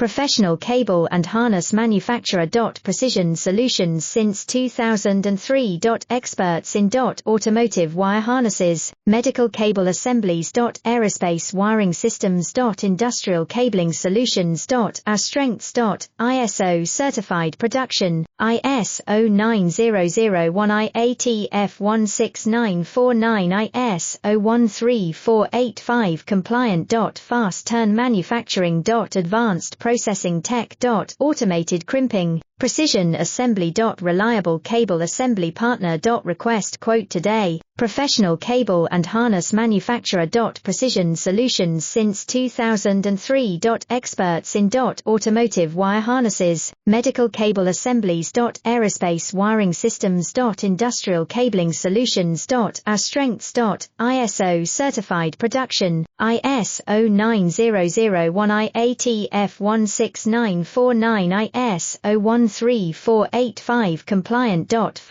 professional cable and harness manufacturer. Precision Solutions since 2003. Experts in automotive wire harnesses, medical cable assemblies. Aerospace wiring systems. Industrial cabling solutions. Our strengths. ISO certified production, ISO 9001 IATF 16949 ISO 13485 compliant. Fast turn manufacturing. Advanced processing tech. Automated crimping, precision assembly. Reliable cable assembly partner. Request quote today. Professional cable and harness manufacturer. Precision Solutions since 2003. Experts in automotive wire harnesses, medical cable assemblies. Aerospace wiring systems. Industrial cabling solutions. Our strengths. ISO certified production, ISO 9001 IATF 16949 ISO 13485 compliant. Fast